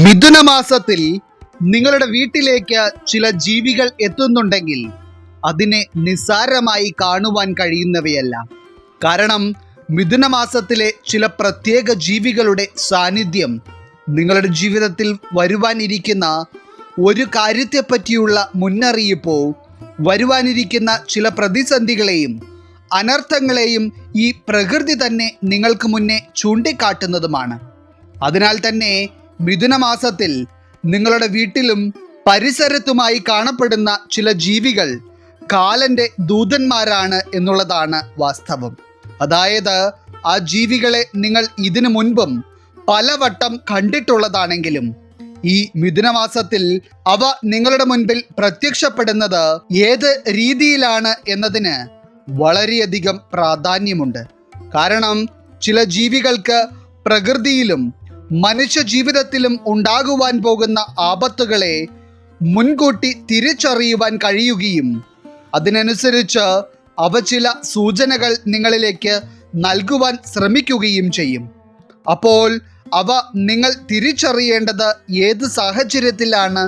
മിഥുനമാസത്തിൽ നിങ്ങളുടെ വീട്ടിലേക്ക് ചില ജീവികൾ എത്തുന്നുണ്ടെങ്കിൽ അതിനെ നിസ്സാരമായി കാണുവാൻ കഴിയുന്നവയല്ല. കാരണം മിഥുനമാസത്തിലെ ചില പ്രത്യേക ജീവികളുടെ സാന്നിധ്യം നിങ്ങളുടെ ജീവിതത്തിൽ വരുവാനിരിക്കുന്ന ഒരു കാര്യത്തെപ്പറ്റിയുള്ള മുന്നറിയിപ്പോ, വരുവാനിരിക്കുന്ന ചില പ്രതിസന്ധികളെയും അനർത്ഥങ്ങളെയും ഈ പ്രകൃതി തന്നെ നിങ്ങൾക്ക് മുന്നേ ചൂണ്ടിക്കാട്ടുന്നതുമാണ്. അതിനാൽ തന്നെ മിഥുനമാസത്തിൽ നിങ്ങളുടെ വീട്ടിലും പരിസരത്തുമായി കാണപ്പെടുന്ന ചില ജീവികൾ കാലൻ്റെ ദൂതന്മാരാണ് എന്നുള്ളതാണ് വാസ്തവം. അതായത് ആ ജീവികളെ നിങ്ങൾ ഇതിനു മുൻപും പലവട്ടം കണ്ടിട്ടുള്ളതാണെങ്കിലും ഈ മിഥുനമാസത്തിൽ അവ നിങ്ങളുടെ മുൻപിൽ പ്രത്യക്ഷപ്പെടുന്നത് ഏത് രീതിയിലാണ് എന്നതിന് വളരെയധികം പ്രാധാന്യമുണ്ട്. കാരണം ചില ജീവികൾക്ക് പ്രകൃതിയിലും മനുഷ്യ ജീവിതത്തിലും ഉണ്ടാകുവാൻ പോകുന്ന ആപത്തുകളെ മുൻകൂട്ടി തിരിച്ചറിയുവാൻ കഴിയുകയും അതിനനുസരിച്ച് അവ ചില സൂചനകൾ നിങ്ങളിലേക്ക് നൽകുവാൻ ശ്രമിക്കുകയും ചെയ്യും. അപ്പോൾ അവ നിങ്ങൾ തിരിച്ചറിയേണ്ടത് ഏത് സാഹചര്യത്തിലാണ്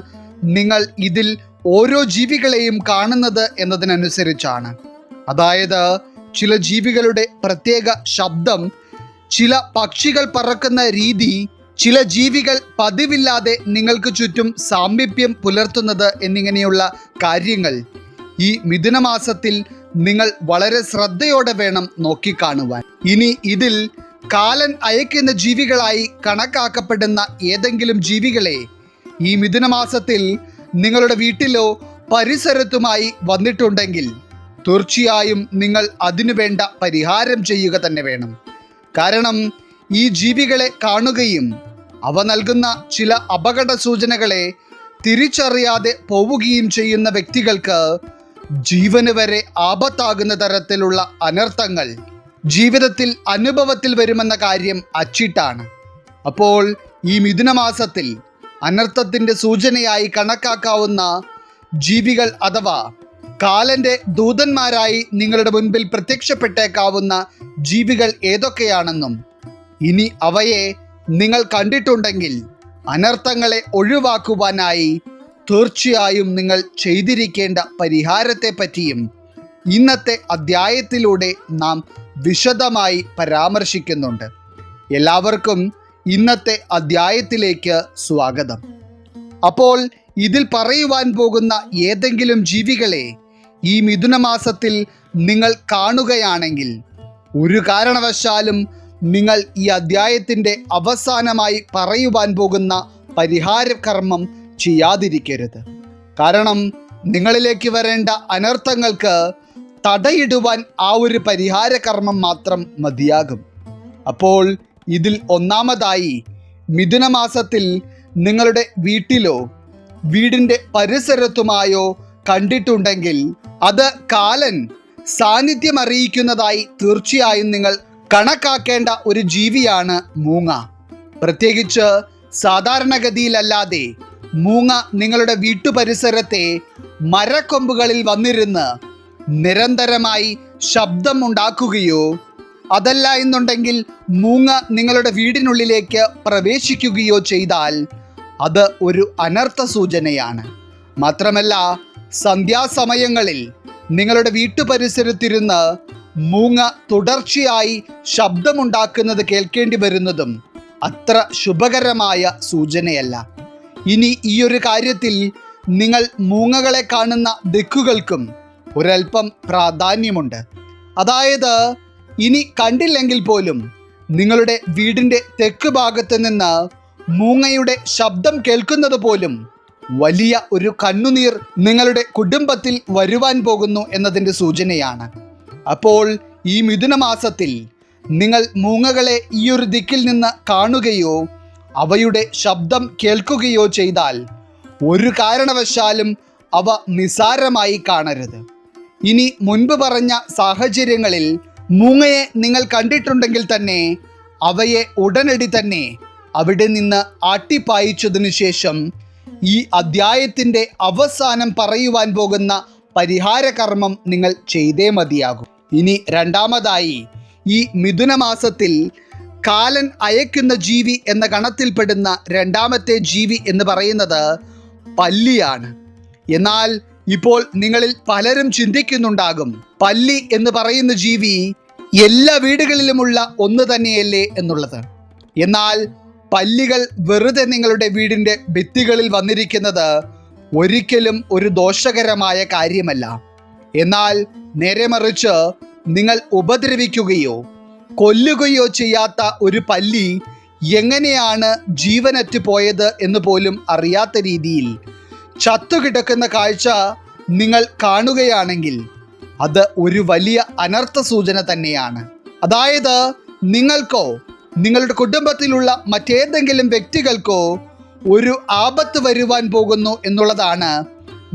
നിങ്ങൾ ഇതിൽ ഓരോ ജീവികളെയും കാണുന്നത് എന്നതിനനുസരിച്ചാണ്. അതായത് ചില ജീവികളുടെ പ്രത്യേക ശബ്ദം, ചില പക്ഷികൾ പറക്കുന്ന രീതി, ചില ജീവികൾ പതിവില്ലാതെ നിങ്ങൾക്ക് ചുറ്റും സാമീപ്യം പുലർത്തുന്നത് എന്നിങ്ങനെയുള്ള കാര്യങ്ങൾ ഈ മിഥുനമാസത്തിൽ നിങ്ങൾ വളരെ ശ്രദ്ധയോടെ വേണം നോക്കിക്കാണുവാൻ. ഇനി ഇതിൽ കാലൻ അയക്കുന്ന ജീവികളായി കണക്കാക്കപ്പെടുന്ന ഏതെങ്കിലും ജീവികളെ ഈ മിഥുനമാസത്തിൽ നിങ്ങളുടെ വീട്ടിലോ പരിസരത്തുമായി വന്നിട്ടുണ്ടെങ്കിൽ തീർച്ചയായും നിങ്ങൾ അതിനുവേണ്ട പരിഹാരം ചെയ്യുക തന്നെ വേണം. കാരണം ഈ ജീവികളെ കാണുകയും അവ നൽകുന്ന ചില അപകട സൂചനകളെ തിരിച്ചറിയാതെ പോവുകയും ചെയ്യുന്ന വ്യക്തികൾക്ക് ജീവന് വരെ ആപത്താകുന്ന തരത്തിലുള്ള അനർത്ഥങ്ങൾ ജീവിതത്തിൽ അനുഭവത്തിൽ വരുമെന്ന കാര്യം അച്ചിട്ടാണ്. അപ്പോൾ ഈ മിഥുനമാസത്തിൽ അനർത്ഥത്തിൻ്റെ സൂചനയായി കണക്കാക്കാവുന്ന ജീവികൾ അഥവാ കാലൻ്റെ ദൂതന്മാരായി നിങ്ങളുടെ മുൻപിൽ പ്രത്യക്ഷപ്പെട്ടേക്കാവുന്ന ജീവികൾ ഏതൊക്കെയാണെന്നും ഇനി അവയെ നിങ്ങൾ കണ്ടിട്ടുണ്ടെങ്കിൽ അനർത്ഥങ്ങളെ ഒഴിവാക്കുവാനായി തീർച്ചയായും നിങ്ങൾ ചെയ്തിരിക്കേണ്ട പരിഹാരത്തെ പറ്റിയും ഇന്നത്തെ അധ്യായത്തിലൂടെ നാം വിശദമായി പരാമർശിക്കുന്നുണ്ട്. എല്ലാവർക്കും ഇന്നത്തെ അധ്യായത്തിലേക്ക് സ്വാഗതം. അപ്പോൾ ഇതിൽ പറയുവാൻ പോകുന്ന ഏതെങ്കിലും ജീവികളെ ഈ മിഥുനമാസത്തിൽ നിങ്ങൾ കാണുകയാണെങ്കിൽ ഒരു കാരണവശാലും നിങ്ങൾ ഈ അധ്യായത്തിൻ്റെ അവസാനമായി പറയുവാൻ പോകുന്ന പരിഹാര കർമ്മം ചെയ്യാതിരിക്കരുത്. കാരണം നിങ്ങളിലേക്ക് വരേണ്ട അനർത്ഥങ്ങൾക്ക് തടയിടുവാൻ ആ ഒരു പരിഹാര കർമ്മം മാത്രം മതിയാകും. അപ്പോൾ ഇതിൽ ഒന്നാമതായി മിഥുനമാസത്തിൽ നിങ്ങളുടെ വീട്ടിലോ വീടിൻ്റെ പരിസരത്തുമായോ കണ്ടിട്ടുണ്ടെങ്കിൽ അത് കാലൻ സാന്നിധ്യം അറിയിക്കുന്നതായി തീർച്ചയായും നിങ്ങൾ കണക്കാക്കേണ്ട ഒരു ജീവിയാണ് മൂങ്ങ. പ്രത്യേകിച്ച് സാധാരണഗതിയിലല്ലാതെ മൂങ്ങ നിങ്ങളുടെ വീട്ടുപരിസരത്തെ മരക്കൊമ്പുകളിൽ വന്നിരുന്ന് നിരന്തരമായി ശബ്ദം ഉണ്ടാക്കുകയോ അതല്ല എന്നുണ്ടെങ്കിൽ മൂങ്ങ നിങ്ങളുടെ വീടിനുള്ളിലേക്ക് പ്രവേശിക്കുകയോ ചെയ്താൽ അത് ഒരു അനർത്ഥ സൂചനയാണ്. മാത്രമല്ല സന്ധ്യാസമയങ്ങളിൽ നിങ്ങളുടെ വീട്ടുപരിസരത്തിരുന്ന് മൂങ്ങ തുടർച്ചയായി ശബ്ദമുണ്ടാക്കുന്നത് കേൾക്കേണ്ടി വരുന്നതും അത്ര ശുഭകരമായ സൂചനയല്ല. ഇനി ഈ ഒരു കാര്യത്തിൽ നിങ്ങൾ മൂങ്ങകളെ കാണുന്ന ദിക്കുകൾക്കും ഒരൽപ്പം പ്രാധാന്യമുണ്ട്. അതായത് ഇനി കണ്ടില്ലെങ്കിൽ പോലും നിങ്ങളുടെ വീടിൻ്റെ തെക്ക് ഭാഗത്ത് നിന്ന് മൂങ്ങയുടെ ശബ്ദം കേൾക്കുന്നത് പോലും വലിയ ഒരു കണ്ണുനീർ നിങ്ങളുടെ കുടുംബത്തിൽ വരുവാൻ പോകുന്നു എന്നതിൻ്റെ സൂചനയാണ്. അപ്പോൾ ഈ മിഥുനമാസത്തിൽ നിങ്ങൾ മൂങ്ങകളെ ഈ ഒരു ദിക്കിൽ നിന്ന് കാണുകയോ അവയുടെ ശബ്ദം കേൾക്കുകയോ ചെയ്താൽ ഒരു കാരണവശാലും അവ നിസാരമായി കാണരുത്. ഇനി മുൻപ് പറഞ്ഞ സാഹചര്യങ്ങളിൽ മൂങ്ങയെ നിങ്ങൾ കണ്ടിട്ടുണ്ടെങ്കിൽ തന്നെ അവയെ ഉടനടി തന്നെ അവിടെ നിന്ന് ആട്ടിപ്പായിച്ചതിനു ശേഷം ഈ അധ്യായത്തിൻ്റെ അവസാനം പറയുവാൻ പോകുന്ന പരിഹാര കർമ്മം നിങ്ങൾ ചെയ്തേ മതിയാകും. ഇനി രണ്ടാമതായി ഈ മിഥുനമാസത്തിൽ കാലൻ അയക്കുന്ന ജീവി എന്ന ഗണത്തിൽപ്പെടുന്ന രണ്ടാമത്തെ ജീവി എന്ന് പറയുന്നത് പല്ലിയാണ്. എന്നാൽ ഇപ്പോൾ നിങ്ങളിൽ പലരും ചിന്തിക്കുന്നുണ്ടാകും, പല്ലി എന്ന് പറയുന്ന ജീവി എല്ലാ വീടുകളിലുമുള്ള ഒന്ന് തന്നെയല്ലേ എന്നുള്ളത്. എന്നാൽ പല്ലികൾ വെറുതെ നിങ്ങളുടെ വീടിൻ്റെ ഭിത്തികളിൽ വന്നിരിക്കുന്നത് ഒരിക്കലും ഒരു ദോഷകരമായ കാര്യമല്ല. എന്നാൽ നേരെ മറിച്ച് നിങ്ങൾ ഉപദ്രവിക്കുകയോ കൊല്ലുകയോ ചെയ്യാത്ത ഒരു പല്ലി എങ്ങനെയാണ് ജീവനറ്റ് പോയത് എന്ന് പോലും അറിയാത്ത രീതിയിൽ ചത്തുകിടക്കുന്ന കാഴ്ച നിങ്ങൾ കാണുകയാണെങ്കിൽ അത് ഒരു വലിയ അനർത്ഥ സൂചന തന്നെയാണ്. അതായത് നിങ്ങൾക്കോ നിങ്ങളുടെ കുടുംബത്തിലുള്ള മറ്റേതെങ്കിലും വ്യക്തികൾക്കോ ഒരു ആപത്ത് വരുവാൻ പോകുന്നു എന്നുള്ളതാണ്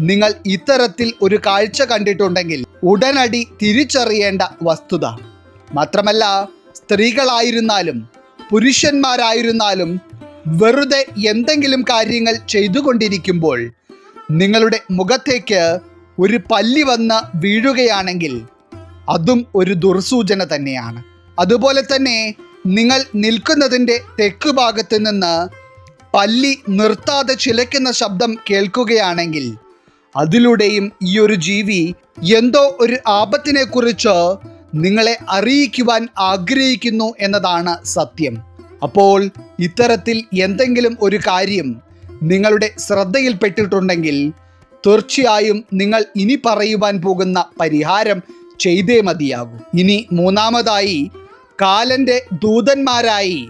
നിങ്ങൾ ഇത്തരത്തിൽ ഒരു കാഴ്ച കണ്ടിട്ടുണ്ടെങ്കിൽ ഉടനടി തിരിച്ചറിയേണ്ട വസ്തുത. മാത്രമല്ല, സ്ത്രീകളായിരുന്നാലും പുരുഷന്മാരായിരുന്നാലും വെറുതെ എന്തെങ്കിലും കാര്യങ്ങൾ ചെയ്തുകൊണ്ടിരിക്കുമ്പോൾ നിങ്ങളുടെ മുഖത്തേക്ക് ഒരു പല്ലി വന്ന് വീഴുകയാണെങ്കിൽ അതും ഒരു ദുർസൂചന തന്നെയാണ്. അതുപോലെ തന്നെ നിങ്ങൾ നിൽക്കുന്നതിൻ്റെ തെക്ക് ഭാഗത്ത് നിന്ന് പല്ലി നിർത്താതെ ചിലയ്ക്കുന്ന ശബ്ദം കേൾക്കുകയാണെങ്കിൽ അതിലൂടെയും ഈ ഒരു ജീവി എന്തോ ഒരു ആപത്തിനെ കുറിച്ച് നിങ്ങളെ അറിയിക്കുവാൻ ആഗ്രഹിക്കുന്നു എന്നതാണ് സത്യം. അപ്പോൾ ഇത്തരത്തിൽ എന്തെങ്കിലും ഒരു കാര്യം നിങ്ങളുടെ ശ്രദ്ധയിൽപ്പെട്ടിട്ടുണ്ടെങ്കിൽ തീർച്ചയായും നിങ്ങൾ ഇനി പറയുവാൻ പോകുന്ന പരിഹാരം ചെയ്തേ മതിയാകൂ. ഇനി മൂന്നാമതായി, കാലൻ്റെ ദൂതന്മാരായി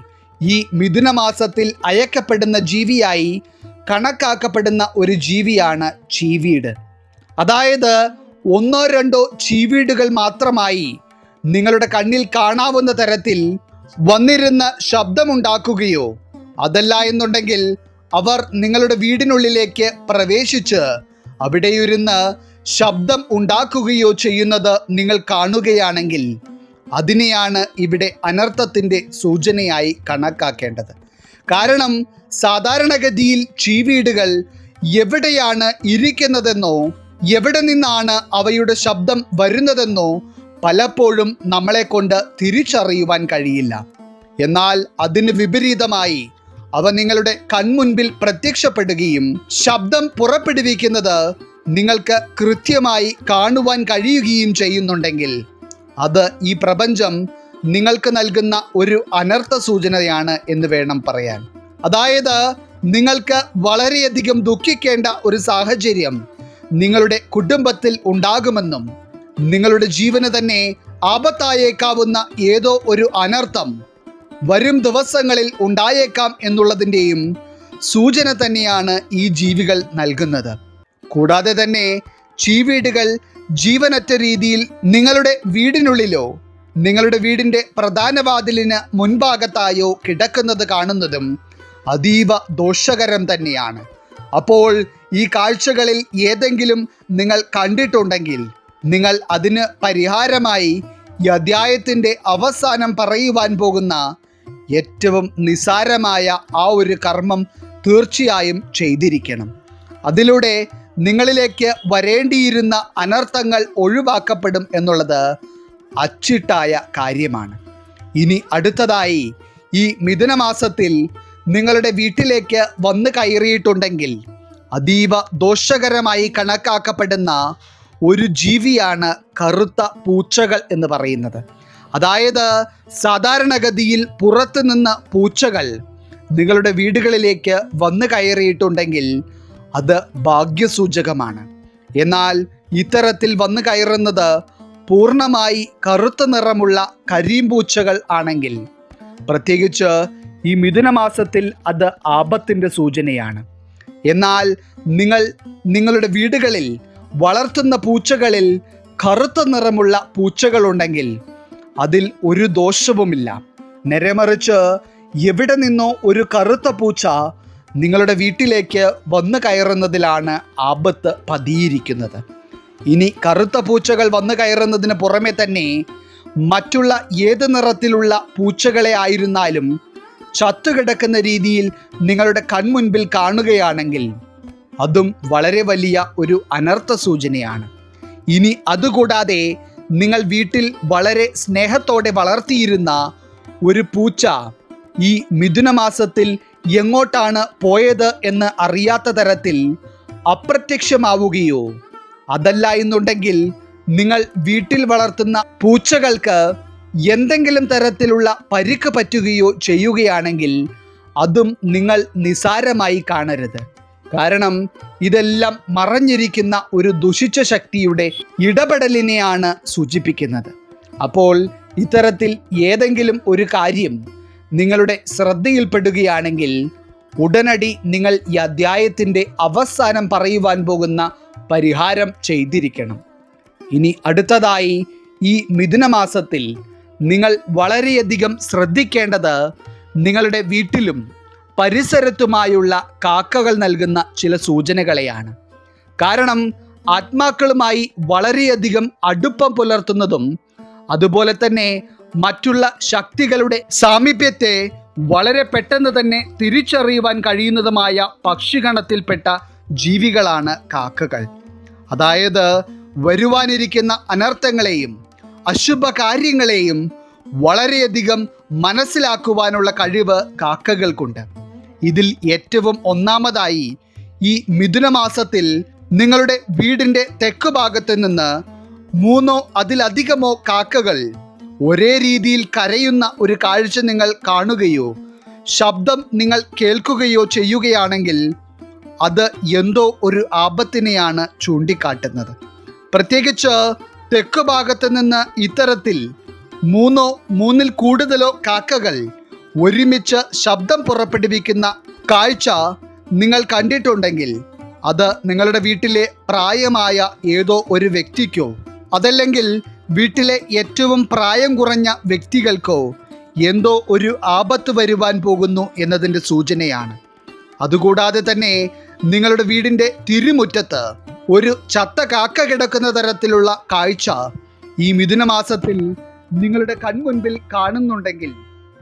ഈ മിഥുനമാസത്തിൽ അയക്കപ്പെടുന്ന ജീവിയായി കണക്കാക്കപ്പെടുന്ന ഒരു ജീവിയാണ് ചീവീട്. അതായത് ഒന്നോ രണ്ടോ ചീവീടുകൾ മാത്രമായി നിങ്ങളുടെ കണ്ണിൽ കാണാവുന്ന തരത്തിൽ വന്നിരുന്ന് ശബ്ദമുണ്ടാക്കുകയോ അതല്ല എന്നുണ്ടെങ്കിൽ അവർ നിങ്ങളുടെ വീടിനുള്ളിലേക്ക് പ്രവേശിച്ച് അവിടെയിരുന്ന് ശബ്ദം ഉണ്ടാക്കുകയോ ചെയ്യുന്നത് നിങ്ങൾ കാണുകയാണെങ്കിൽ അതിനെയാണ് ഇവിടെ അനർത്ഥത്തിൻ്റെ സൂചനയായി കണക്കാക്കേണ്ടത്. കാരണം സാധാരണഗതിയിൽ ചീവീടുകൾ എവിടെയാണ് ഇരിക്കുന്നതെന്നോ എവിടെ നിന്നാണ് അവയുടെ ശബ്ദം വരുന്നതെന്നോ പലപ്പോഴും നമ്മളെ കൊണ്ട് തിരിച്ചറിയുവാൻ കഴിയില്ല. എന്നാൽ അതിന് വിപരീതമായി അവ നിങ്ങളുടെ കൺമുൻപിൽ പ്രത്യക്ഷപ്പെടുകയും ശബ്ദം പുറപ്പെടുവിക്കുന്നത് നിങ്ങൾക്ക് കൃത്യമായി കാണുവാൻ കഴിയുകയും ചെയ്യുന്നുണ്ടെങ്കിൽ അത് ഈ പ്രപഞ്ചം നിങ്ങൾക്ക് നൽകുന്ന ഒരു അനർത്ഥ സൂചനയാണ് എന്ന് വേണം പറയാൻ. അതായത് നിങ്ങൾക്ക് വളരെയധികം ദുഃഖിക്കേണ്ട ഒരു സാഹചര്യം നിങ്ങളുടെ കുടുംബത്തിൽ ഉണ്ടാകുമെന്നും നിങ്ങളുടെ ജീവന് തന്നെ ആപത്തായേക്കാവുന്ന ഏതോ ഒരു അനർത്ഥം വരും ദിവസങ്ങളിൽ ഉണ്ടായേക്കാം എന്നുള്ളതിൻ്റെയും സൂചന തന്നെയാണ് ഈ ജീവികൾ നൽകുന്നത്. കൂടാതെ തന്നെ ചീവീടുകൾ ജീവനറ്റ രീതിയിൽ നിങ്ങളുടെ വീടിനുള്ളിലോ നിങ്ങളുടെ വീടിൻ്റെ പ്രധാന വാതിലിന് മുൻഭാഗത്തായോ കിടക്കുന്നത് കാണുന്നതും അതീവ ദോഷകരം തന്നെയാണ്. അപ്പോൾ ഈ കാഴ്ചകളിൽ ഏതെങ്കിലും നിങ്ങൾ കണ്ടിട്ടുണ്ടെങ്കിൽ നിങ്ങൾ അതിന് പരിഹാരമായി ഈ അധ്യായത്തിൻ്റെ അവസാനം പറയുവാൻ പോകുന്ന ഏറ്റവും നിസാരമായ ആ ഒരു കർമ്മം തീർച്ചയായും ചെയ്തിരിക്കണം. അതിലൂടെ നിങ്ങളിലേക്ക് വരേണ്ടിയിരുന്ന അനർത്ഥങ്ങൾ ഒഴിവാക്കപ്പെടും എന്നുള്ളത് അച്ചിട്ടായ കാര്യമാണ്. ഇനി അടുത്തതായി, ഈ മിഥുനമാസത്തിൽ നിങ്ങളുടെ വീട്ടിലേക്ക് വന്നു കയറിയിട്ടുണ്ടെങ്കിൽ അതീവ ദോഷകരമായി കണക്കാക്കപ്പെടുന്ന ഒരു ജീവിയാണ് കറുത്ത പൂച്ചകൾ എന്ന് പറയുന്നത്. അതായത് സാധാരണഗതിയിൽ പുറത്തു നിന്ന് പൂച്ചകൾ നിങ്ങളുടെ വീടുകളിലേക്ക് വന്നു കയറിയിട്ടുണ്ടെങ്കിൽ അത് ഭാഗ്യസൂചകമാണ്. എന്നാൽ ഇത്തരത്തിൽ വന്നു കയറുന്നത് പൂർണ്ണമായി കറുത്ത നിറമുള്ള കരിമ്പൂച്ചകൾ ആണെങ്കിൽ, പ്രത്യേകിച്ച് ഈ മിഥുനമാസത്തിൽ അത് ആപത്തിൻ്റെ സൂചനയാണ്. എന്നാൽ നിങ്ങളുടെ വീടുകളിൽ വളർത്തുന്ന പൂച്ചകളിൽ കറുത്ത നിറമുള്ള പൂച്ചകളുണ്ടെങ്കിൽ അതിൽ ഒരു ദോഷവുമില്ല. നേരെമറിച്ച് എവിടെ നിന്നോ ഒരു കറുത്ത പൂച്ച നിങ്ങളുടെ വീട്ടിലേക്ക് വന്നു കയറുന്നതിലാണ് ആപത്ത് പതിയിരിക്കുന്നത്. ഇനി കറുത്ത പൂച്ചകൾ വന്നു കയറുന്നതിന് പുറമെ തന്നെ മറ്റുള്ള ഏത് നിറത്തിലുള്ള പൂച്ചകളെ ആയിരുന്നാലും ചത്തുകിടക്കുന്ന രീതിയിൽ നിങ്ങളുടെ കൺമുൻപിൽ കാണുകയാണെങ്കിൽ അതും വളരെ വലിയ ഒരു അനർത്ഥ സൂചനയാണ്. ഇനി അതുകൂടാതെ നിങ്ങൾ വീട്ടിൽ വളരെ സ്നേഹത്തോടെ വളർത്തിയിരുന്ന ഒരു പൂച്ച ഈ മിഥുനമാസത്തിൽ എങ്ങോട്ടാണ് പോയത് എന്ന് അറിയാത്ത തരത്തിൽ അപ്രത്യക്ഷമാവുകയോ അതല്ല എന്നുണ്ടെങ്കിൽ നിങ്ങൾ വീട്ടിൽ വളർത്തുന്ന പൂച്ചകൾക്ക് എന്തെങ്കിലും തരത്തിലുള്ള പരിക്ക് പറ്റുകയോ ചെയ്യുകയാണെങ്കിൽ അതും നിങ്ങൾ നിസാരമായി കാണരുത്. കാരണം ഇതെല്ലാം മറഞ്ഞിരിക്കുന്ന ഒരു ദുഷിച്ച ശക്തിയുടെ ഇടപെടലിനെയാണ് സൂചിപ്പിക്കുന്നത്. അപ്പോൾ ഇത്തരത്തിൽ ഏതെങ്കിലും ഒരു കാര്യം നിങ്ങളുടെ ശ്രദ്ധയിൽപ്പെടുകയാണെങ്കിൽ ഉടനടി നിങ്ങൾ ഈ അധ്യായത്തിൻ്റെ അവസാനം പറയുവാൻ പോകുന്ന പരിഹാരം ചെയ്തിരിക്കണം. ഇനി അടുത്തതായി ഈ മിഥുനമാസത്തിൽ നിങ്ങൾ വളരെയധികം ശ്രദ്ധിക്കേണ്ടത് നിങ്ങളുടെ വീട്ടിലും പരിസരത്തുമായുള്ള കാക്കകൾ നൽകുന്ന ചില സൂചനകളെയാണ്. കാരണം ആത്മാക്കളുമായി വളരെയധികം അടുപ്പം പുലർത്തുന്നതും അതുപോലെ തന്നെ മറ്റുള്ള ശക്തികളുടെ സാമീപ്യത്തെ വളരെ പെട്ടെന്ന് തന്നെ തിരിച്ചറിയുവാൻ കഴിയുന്നതുമായ പക്ഷിഗണത്തിൽപ്പെട്ട ജീവികളാണ് കാക്കകൾ. അതായത് വരുവാനിരിക്കുന്ന അനർത്ഥങ്ങളെയും അശുഭ കാര്യങ്ങളെയും വളരെയധികം മനസ്സിലാക്കുവാനുള്ള കഴിവ് കാക്കകൾക്കുണ്ട്. ഇതിൽ ഏറ്റവും ഒന്നാമതായി ഈ മിഥുനമാസത്തിൽ നിങ്ങളുടെ വീടിൻ്റെ തെക്ക് ഭാഗത്ത് നിന്ന് 3 അതിലധികമോ കാക്കകൾ ഒരേ രീതിയിൽ കരയുന്ന ഒരു കാഴ്ച നിങ്ങൾ കാണുകയോ ശബ്ദം നിങ്ങൾ കേൾക്കുകയോ ചെയ്യുകയാണെങ്കിൽ അത് എന്തോ ഒരു ആപത്തിനെയാണ് ചൂണ്ടിക്കാട്ടുന്നത്. പ്രത്യേകിച്ച് തെക്ക് ഭാഗത്ത് നിന്ന് ഇത്തരത്തിൽ 3-ൽ കൂടുതലോ കാക്കകൾ ഒരുമിച്ച് ശബ്ദം പുറപ്പെടുവിക്കുന്ന കാഴ്ച നിങ്ങൾ കണ്ടിട്ടുണ്ടെങ്കിൽ അത് നിങ്ങളുടെ വീട്ടിലെ പ്രായമായ ഏതോ ഒരു വ്യക്തിക്കോ അതല്ലെങ്കിൽ വീട്ടിലെ ഏറ്റവും പ്രായം കുറഞ്ഞ വ്യക്തികൾക്കോ എന്തോ ഒരു ആപത്ത് വരുവാൻ പോകുന്നു എന്നതിൻ്റെ സൂചനയാണ്. അതുകൂടാതെ തന്നെ നിങ്ങളുടെ വീടിൻ്റെ തിരുമുറ്റത്ത് ഒരു ചത്ത കാക്ക കിടക്കുന്ന തരത്തിലുള്ള കാഴ്ച ഈ മിഥുനമാസത്തിൽ നിങ്ങളുടെ കൺമുൻപിൽ കാണുന്നുണ്ടെങ്കിൽ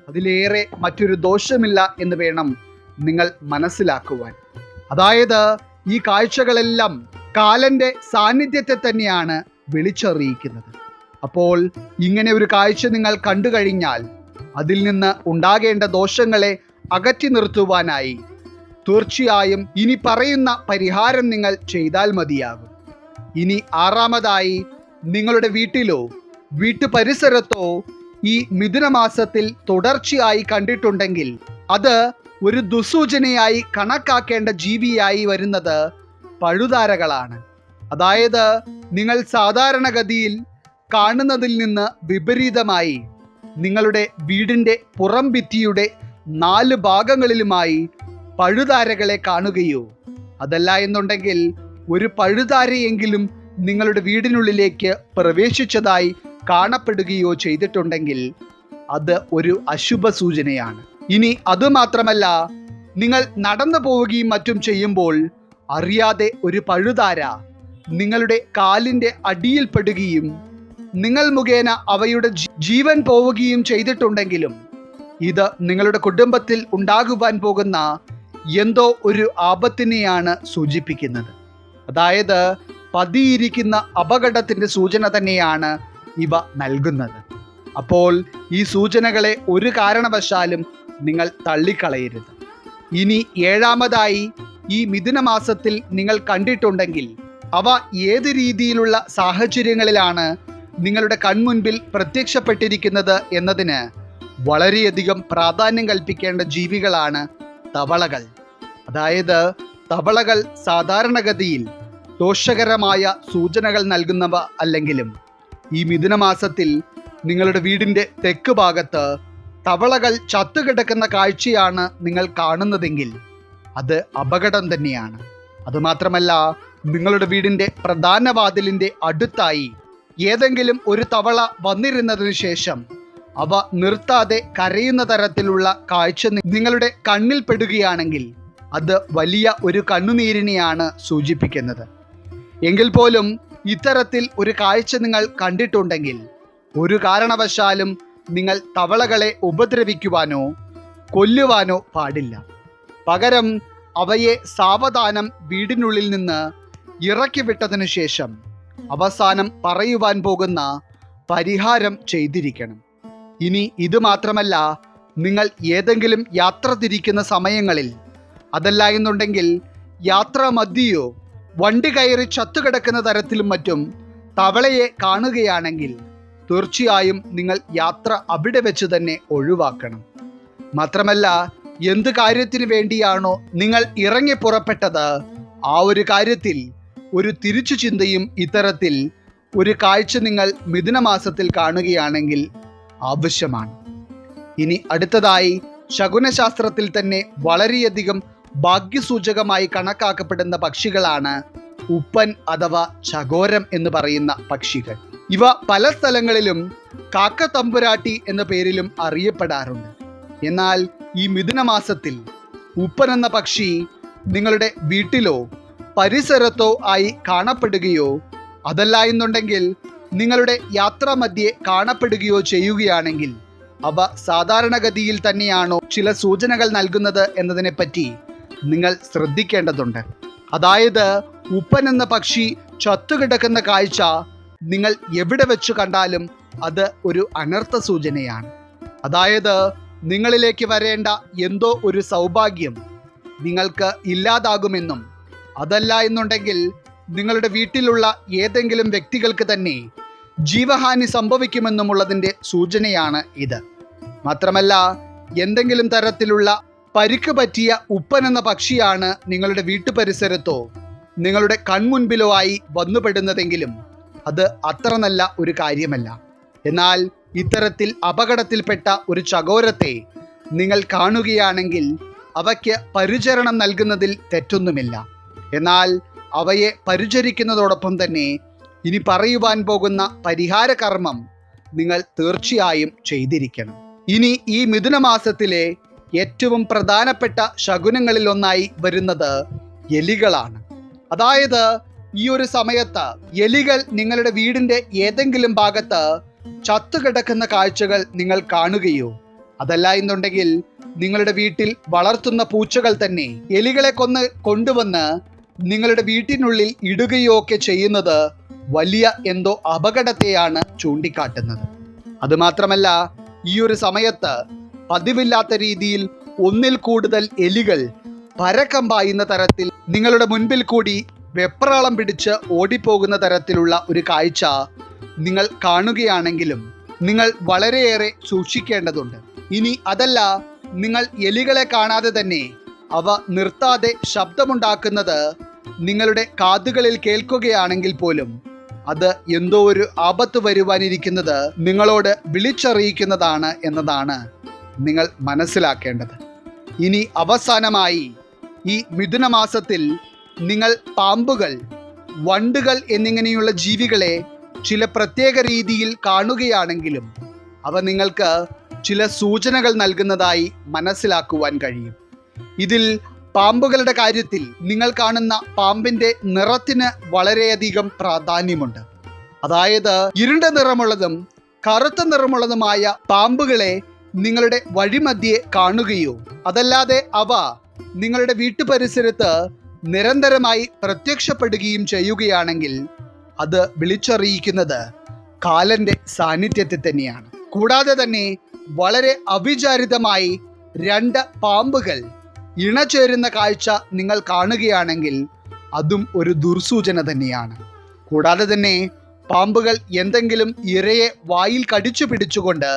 അതിലേറെ മറ്റൊരു ദോഷമില്ല എന്ന് വേണം നിങ്ങൾ മനസ്സിലാക്കുവാൻ. അതായത് ഈ കാഴ്ചകളെല്ലാം കാലൻ്റെ സാന്നിധ്യത്തെ തന്നെയാണ് വിളിച്ചറിയിക്കുന്നത്. അപ്പോൾ ഇങ്ങനെ ഒരു കാഴ്ച നിങ്ങൾ കണ്ടു കഴിഞ്ഞാൽ അതിൽ നിന്ന് ഉണ്ടാകേണ്ട ദോഷങ്ങളെ അകറ്റി നിർത്തുവാനായി തീർച്ചയായും ഇനി പറയുന്ന പരിഹാരം നിങ്ങൾ ചെയ്താൽ മതിയാകും. ഇനി 6ാമതായി നിങ്ങളുടെ വീട്ടിലോ വീട്ടുപരിസരത്തോ ഈ മിഥുനമാസത്തിൽ തുടർച്ചയായി കണ്ടിട്ടുണ്ടെങ്കിൽ അത് ഒരു ദുസൂചനയായി കണക്കാക്കേണ്ട ജീവിയായി വരുന്നത് പഴുതാരകളാണ്. അതായത് നിങ്ങൾ സാധാരണഗതിയിൽ കാണുന്നതിൽ നിന്ന് വിപരീതമായി നിങ്ങളുടെ വീടിൻ്റെ പുറം ഭിത്തിയുടെ 4 ഭാഗങ്ങളിലുമായി പഴുതാരകളെ കാണുകയോ അതല്ല എന്നുണ്ടെങ്കിൽ ഒരു പഴുതാരയെങ്കിലും നിങ്ങളുടെ വീടിനുള്ളിലേക്ക് പ്രവേശിച്ചതായി കാണപ്പെടുകയോ ചെയ്തിട്ടുണ്ടെങ്കിൽ അത് ഒരു അശുഭ സൂചനയാണ്. ഇനി അതുമാത്രമല്ല, നിങ്ങൾ നടന്നു പോവുകയും മറ്റും ചെയ്യുമ്പോൾ അറിയാതെ ഒരു പഴുതാര നിങ്ങളുടെ കാലിൻ്റെ അടിയിൽപ്പെടുകയും നിങ്ങൾ മുഖേന അവയുടെ ജീവൻ പോവുകയും ചെയ്തിട്ടുണ്ടെങ്കിലും ഇത് നിങ്ങളുടെ കുടുംബത്തിൽ ഉണ്ടാകുവാൻ പോകുന്ന എന്തോ ഒരു ആപത്തിനെയാണ് സൂചിപ്പിക്കുന്നത്. അതായത് പതിയിരിക്കുന്ന അപകടത്തിൻ്റെ സൂചന തന്നെയാണ് ഇവ നൽകുന്നത്. അപ്പോൾ ഈ സൂചനകളെ ഒരു കാരണവശാലും നിങ്ങൾ തള്ളിക്കളയരുത്. ഇനി 7ാമതായി ഈ മിഥുനമാസത്തിൽ നിങ്ങൾ കണ്ടിട്ടുണ്ടെങ്കിൽ അവ ഏത് രീതിയിലുള്ള സാഹചര്യങ്ങളിലാണ് നിങ്ങളുടെ കൺമുൻപിൽ പ്രത്യക്ഷപ്പെട്ടിരിക്കുന്നത് എന്നതിന് വളരെയധികം പ്രാധാന്യം കൽപ്പിക്കേണ്ട ജീവികളാണ് തവളകൾ. അതായത് തവളകൾ സാധാരണഗതിയിൽ ദോഷകരമായ സൂചനകൾ നൽകുന്നവ അല്ലെങ്കിലും ഈ മിഥുനമാസത്തിൽ നിങ്ങളുടെ വീടിൻ്റെ തെക്ക് ഭാഗത്ത് തവളകൾ ചത്തുകിടക്കുന്ന കാഴ്ചയാണ് നിങ്ങൾ കാണുന്നതെങ്കിൽ അത് അപകടം തന്നെയാണ്. അതുമാത്രമല്ല, നിങ്ങളുടെ വീടിൻ്റെ പ്രധാന വാതിലിൻ്റെ അടുത്തായി ഏതെങ്കിലും ഒരു തവള വന്നിരുന്നതിന് ശേഷം അവ നിർത്താതെ കരയുന്ന തരത്തിലുള്ള കാഴ്ച നിങ്ങളുടെ കണ്ണിൽ പെടുകയാണെങ്കിൽ അത് വലിയ ഒരു കണ്ണുനീരിനെയാണ് സൂചിപ്പിക്കുന്നത്. എങ്കിൽ പോലും ഇത്തരത്തിൽ ഒരു കാഴ്ച നിങ്ങൾ കണ്ടിട്ടുണ്ടെങ്കിൽ ഒരു കാരണവശാലും നിങ്ങൾ തവളകളെ ഉപദ്രവിക്കുവാനോ കൊല്ലുവാനോ പാടില്ല. പകരം അവയെ സാവധാനം വീടിനുള്ളിൽ നിന്ന് ഇറക്കി വിട്ടതിനു ശേഷം അവസാനം പറയുവാൻ പോകുന്ന പരിഹാരം ചെയ്തിരിക്കണം. ഇനി ഇത് മാത്രമല്ല, നിങ്ങൾ ഏതെങ്കിലും യാത്ര തിരിക്കുന്ന സമയങ്ങളിൽ, അതല്ല എന്നുണ്ടെങ്കിൽ യാത്രാ മധ്യയോ വണ്ടി കയറി ചത്തുകിടക്കുന്ന തരത്തിലും മറ്റും തവളയെ കാണുകയാണെങ്കിൽ തീർച്ചയായും നിങ്ങൾ യാത്ര അവിടെ വെച്ച് തന്നെ ഒഴിവാക്കണം. മാത്രമല്ല, എന്ത് കാര്യത്തിന് വേണ്ടിയാണോ നിങ്ങൾ ഇറങ്ങി പുറപ്പെട്ടത്, ആ ഒരു കാര്യത്തിൽ ഒരു തിരിച്ചു ചിന്തയും ഇത്തരത്തിൽ ഒരു കാഴ്ച നിങ്ങൾ മിഥുനമാസത്തിൽ കാണുകയാണെങ്കിൽ ആവശ്യമാണ്. ഇനി അടുത്തതായി ശകുനശാസ്ത്രത്തിൽ തന്നെ വളരെയധികം ഭാഗ്യസൂചകമായി കണക്കാക്കപ്പെടുന്ന പക്ഷികളാണ് ഉപ്പൻ അഥവാ ചകോരം എന്ന് പറയുന്ന പക്ഷികൾ. ഇവ പല സ്ഥലങ്ങളിലും കാക്കത്തമ്പുരാട്ടി എന്ന പേരിലും അറിയപ്പെടാറുണ്ട്. എന്നാൽ ഈ മിഥുനമാസത്തിൽ ഉപ്പൻ എന്ന പക്ഷി നിങ്ങളുടെ വീട്ടിലോ പരിസരത്തോ ആയി കാണപ്പെടുകയോ അതല്ല എന്നുണ്ടെങ്കിൽ നിങ്ങളുടെ യാത്രാമധ്യേ കാണപ്പെടുകയോ ചെയ്യുകയാണെങ്കിൽ അവ സാധാരണഗതിയിൽ തന്നെയാണോ ചില സൂചനകൾ നൽകുന്നത് എന്നതിനെപ്പറ്റി നിങ്ങൾ ശ്രദ്ധിക്കേണ്ടതുണ്ട്. അതായത് ഉപ്പൻ എന്ന പക്ഷി ചത്തുകിടക്കുന്ന കാഴ്ച നിങ്ങൾ എവിടെ വെച്ച് കണ്ടാലും അത് ഒരു അനർത്ഥ സൂചനയാണ്. അതായത് നിങ്ങളിലേക്ക് വരേണ്ട എന്തോ ഒരു സൗഭാഗ്യം നിങ്ങൾക്ക് ഇല്ലാതാകുമെന്നും അതല്ല എന്നുണ്ടെങ്കിൽ നിങ്ങളുടെ വീട്ടിലുള്ള ഏതെങ്കിലും വ്യക്തികൾക്ക് തന്നെ ജീവഹാനി സംഭവിക്കുമെന്നുമുള്ളതിൻ്റെ സൂചനയാണ് ഇത്. മാത്രമല്ല, എന്തെങ്കിലും തരത്തിലുള്ള പരിക്ക് പറ്റിയ ഉപ്പൻ എന്ന പക്ഷിയാണ് നിങ്ങളുടെ വീട്ടുപരിസരത്തോ നിങ്ങളുടെ കൺമുൻപിലോ ആയി വന്നുപെടുന്നതെങ്കിലും അത് അത്ര നല്ല ഒരു കാര്യമല്ല. എന്നാൽ ഇത്തരത്തിൽ അപകടത്തിൽപ്പെട്ട ഒരു ചകോരത്തെ നിങ്ങൾ കാണുകയാണെങ്കിൽ അവയ്ക്ക് പരിചരണം നൽകുന്നതിൽ തെറ്റൊന്നുമില്ല. എന്നാൽ അവയെ പരിചരിക്കുന്നതോടൊപ്പം തന്നെ ഇനി പറയുവാൻ പോകുന്ന പരിഹാര കർമ്മം നിങ്ങൾ തീർച്ചയായും ചെയ്തിരിക്കണം. ഇനി ഈ മിഥുനമാസത്തിലെ ഏറ്റവും പ്രധാനപ്പെട്ട ശകുനങ്ങളിൽ ഒന്നായി വരുന്നത് എലികളാണ്. അതായത് ഈ ഒരു സമയത്ത് എലികൾ നിങ്ങളുടെ വീടിൻ്റെ ഏതെങ്കിലും ഭാഗത്ത് ചത്തുകിടക്കുന്ന കാഴ്ചകൾ നിങ്ങൾ കാണുകയോ അതല്ല എന്നുണ്ടെങ്കിൽ നിങ്ങളുടെ വീട്ടിൽ വളർത്തുന്ന പൂച്ചകൾ തന്നെ എലികളെ കൊണ്ടുവന്ന് നിങ്ങളുടെ വീട്ടിനുള്ളിൽ ഇടുകയോ ഒക്കെ ചെയ്യുന്നത് വലിയ എന്തോ അപകടത്തെയാണ് ചൂണ്ടിക്കാട്ടുന്നത്. അതുമാത്രമല്ല, ഈ ഒരു സമയത്ത് പതിവില്ലാത്ത രീതിയിൽ ഒന്നിൽ കൂടുതൽ എലികൾ പരക്കം പായുന്ന തരത്തിൽ നിങ്ങളുടെ മുൻപിൽ കൂടി വെപ്രാളം പിടിച്ച് ഓടിപ്പോകുന്ന തരത്തിലുള്ള ഒരു കാഴ്ച നിങ്ങൾ കാണുകയാണെങ്കിലും നിങ്ങൾ വളരെയേറെ സൂക്ഷിക്കേണ്ടതുണ്ട്. ഇനി അതല്ല, നിങ്ങൾ എലികളെ കാണാതെ തന്നെ അവ നിർത്താതെ ശബ്ദമുണ്ടാക്കുന്നത് നിങ്ങളുടെ കാതുകളിൽ കേൾക്കുകയാണെങ്കിൽ പോലും അത് എന്തോ ഒരു ആപത്ത് വരുവാനിരിക്കുന്നത് നിങ്ങളോട് വിളിച്ചറിയിക്കുന്നതാണ് എന്നതാണ് നിങ്ങൾ മനസ്സിലാക്കേണ്ടത്. ഇനി അവസാനമായി ഈ മിഥുനമാസത്തിൽ നിങ്ങൾ പാമ്പുകൾ, വണ്ടുകൾ എന്നിങ്ങനെയുള്ള ജീവികളെ ചില പ്രത്യേക രീതിയിൽ കാണുകയാണെങ്കിലും അവ നിങ്ങൾക്ക് ചില സൂചനകൾ നൽകുന്നതായി മനസ്സിലാക്കുവാൻ കഴിയും. ഇതിൽ പാമ്പുകളുടെ കാര്യത്തിൽ നിങ്ങൾ കാണുന്ന പാമ്പിൻ്റെ നിറത്തിന് വളരെയധികം പ്രാധാന്യമുണ്ട്. അതായത് ഇരുണ്ട നിറമുള്ളതും കറുത്ത നിറമുള്ളതുമായ പാമ്പുകളെ നിങ്ങളുടെ വഴിമധ്യേ കാണുകയോ അതല്ലാതെ അവ നിങ്ങളുടെ വീട്ടുപരിസരത്ത് നിരന്തരമായി പ്രത്യക്ഷപ്പെടുകയും ചെയ്യുകയാണെങ്കിൽ അത് വിളിച്ചറിയിക്കുന്നത് കാലന്റെ സാന്നിധ്യത്തെ തന്നെയാണ്. കൂടാതെ തന്നെ വളരെ അവിചാരിതമായി രണ്ട് പാമ്പുകൾ ഇണചേരുന്ന കാഴ്ച നിങ്ങൾ കാണുകയാണെങ്കിൽ അതും ഒരു ദുർസൂചന തന്നെയാണ്. കൂടാതെ തന്നെ പാമ്പുകൾ എന്തെങ്കിലും ഇരയെ വായിൽ കടിച്ചു പിടിച്ചുകൊണ്ട്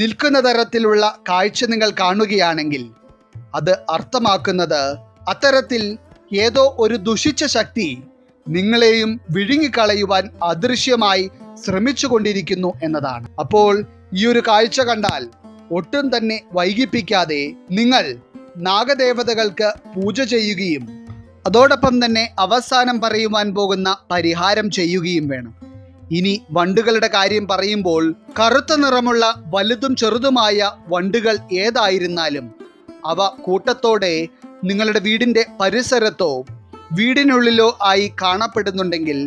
നിൽക്കുന്ന തരത്തിലുള്ള കാഴ്ച നിങ്ങൾ കാണുകയാണെങ്കിൽ അത് അർത്ഥമാക്കുന്നത് അത്തരത്തിൽ ഏതോ ഒരു ദുഷിച്ച ശക്തി നിങ്ങളെയും വിഴുങ്ങിക്കളയുവാൻ അദൃശ്യമായി ശ്രമിച്ചു കൊണ്ടിരിക്കുന്നു എന്നതാണ്. അപ്പോൾ ഈ ഒരു കാഴ്ച കണ്ടാൽ ഒട്ടും തന്നെ വൈകിപ്പിക്കാതെ നിങ്ങൾ നാഗദേവതകൾക്ക് പൂജ ചെയ്യുകയും അതോടൊപ്പം തന്നെ അവസാനം പറയുവാൻ പോകുന്ന പരിഹാരം ചെയ്യുകയും വേണം. ഇനി വണ്ടുകളുടെ കാര്യം പറയുമ്പോൾ കറുത്ത നിറമുള്ള വലുതും ചെറുതുമായ വണ്ടുകൾ ഏതായിരുന്നാലും അവ കൂട്ടത്തോടെ നിങ്ങളുടെ വീടിൻ്റെ പരിസരത്തോ വീടിനുള്ളിലോ ആയി കാണപ്പെടുന്നുണ്ടെങ്കിൽ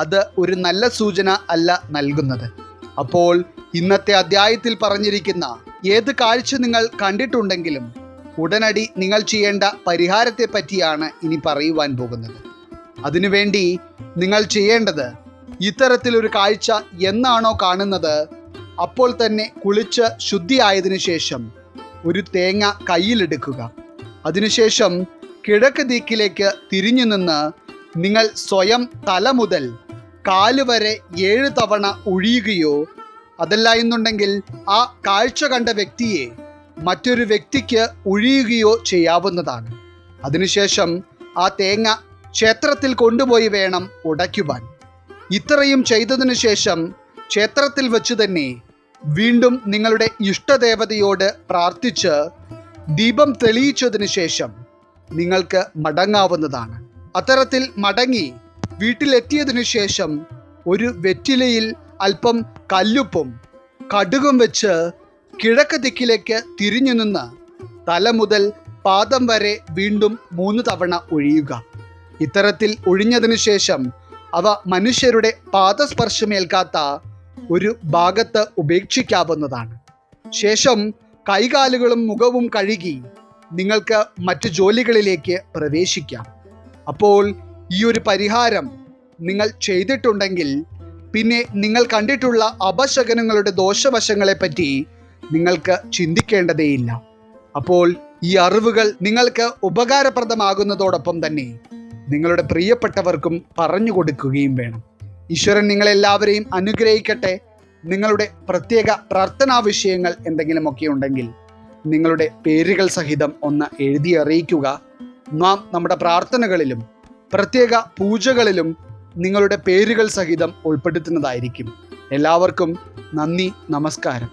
അത് ഒരു നല്ല സൂചന അല്ല നൽകുന്നത്. അപ്പോൾ ഇന്നത്തെ അധ്യായത്തിൽ പറഞ്ഞിരിക്കുന്ന ഏത് കാഴ്ച നിങ്ങൾ കണ്ടിട്ടുണ്ടെങ്കിലും ഉടനടി നിങ്ങൾ ചെയ്യേണ്ട പരിഹാരത്തെ പറ്റിയാണ് ഇനി പറയുവാൻ പോകുന്നത്. അതിനുവേണ്ടി നിങ്ങൾ ചെയ്യേണ്ടത്, ഇത്തരത്തിലൊരു കാഴ്ച എന്നാണോ കാണുന്നത് അപ്പോൾ തന്നെ കുളിച്ച് ശുദ്ധിയായതിനു ശേഷം ഒരു തേങ്ങ കയ്യിലെടുക്കുക. അതിനുശേഷം കിഴക്ക് ദിക്കിലേക്ക് തിരിഞ്ഞു നിന്ന് നിങ്ങൾ സ്വയം തല മുതൽ കാല് വരെ 7 തവണ ഒഴിയുകയോ അതല്ല എന്നുണ്ടെങ്കിൽ ആ കാഴ്ച കണ്ട വ്യക്തിയെ മറ്റൊരു വ്യക്തിക്ക് ഒഴിയുകയോ ചെയ്യാവുന്നതാണ്. അതിനുശേഷം ആ തേങ്ങ ക്ഷേത്രത്തിൽ കൊണ്ടുപോയി വേണം ഉടയ്ക്കുവാൻ. ഇത്രയും ചെയ്തതിനു ശേഷം ക്ഷേത്രത്തിൽ വെച്ച് തന്നെ വീണ്ടും നിങ്ങളുടെ ഇഷ്ടദേവതയോട് പ്രാർത്ഥിച്ച് ദീപം തെളിയിച്ചതിന് ശേഷം നിങ്ങൾക്ക് മടങ്ങാവുന്നതാണ്. അത്തരത്തിൽ മടങ്ങി വീട്ടിലെത്തിയതിനു ശേഷം ഒരു വെറ്റിലയിൽ അല്പം കല്ലുപ്പും കടുകും വെച്ച് കിഴക്ക് ദിക്കിലേക്ക് തിരിഞ്ഞു നിന്ന് തല മുതൽ പാദം വരെ വീണ്ടും 3 തവണ ഒഴിയുക. ഇത്തരത്തിൽ ഒഴിഞ്ഞതിനു ശേഷം അവ മനുഷ്യരുടെ പാദസ്പർശമേൽക്കാത്ത ഒരു ഭാഗത്ത് ഉപേക്ഷിക്കാവുന്നതാണ്. ശേഷം കൈകാലുകളും മുഖവും കഴുകി നിങ്ങൾക്ക് മറ്റു ജോലികളിലേക്ക് പ്രവേശിക്കാം. അപ്പോൾ ഈ ഒരു പരിഹാരം നിങ്ങൾ ചെയ്തിട്ടുണ്ടെങ്കിൽ പിന്നെ നിങ്ങൾ കണ്ടിട്ടുള്ള അപശകനങ്ങളുടെ ദോഷവശങ്ങളെപ്പറ്റി നിങ്ങൾക്ക് ചിന്തിക്കേണ്ടതേയില്ല. അപ്പോൾ ഈ അറിവുകൾ നിങ്ങൾക്ക് ഉപകാരപ്രദമാകുന്നതോടൊപ്പം തന്നെ നിങ്ങളുടെ പ്രിയപ്പെട്ടവർക്കും പറഞ്ഞു കൊടുക്കുകയും വേണം. ഈശ്വരൻ നിങ്ങളെല്ലാവരെയും അനുഗ്രഹിക്കട്ടെ. നിങ്ങളുടെ പ്രത്യേക പ്രാർത്ഥനാ വിഷയങ്ങൾ എന്തെങ്കിലുമൊക്കെ ഉണ്ടെങ്കിൽ നിങ്ങളുടെ പേരുകൾ സഹിതം ഒന്ന് എഴുതി അറിയിക്കുക. നാം നമ്മുടെ പ്രാർത്ഥനകളിലും പ്രത്യേക പൂജകളിലും നിങ്ങളുടെ പേരുകൾ സഹിതം ഉൾപ്പെടുത്തുന്നതായിരിക്കും. എല്ലാവർക്കും നന്ദി, നമസ്കാരം.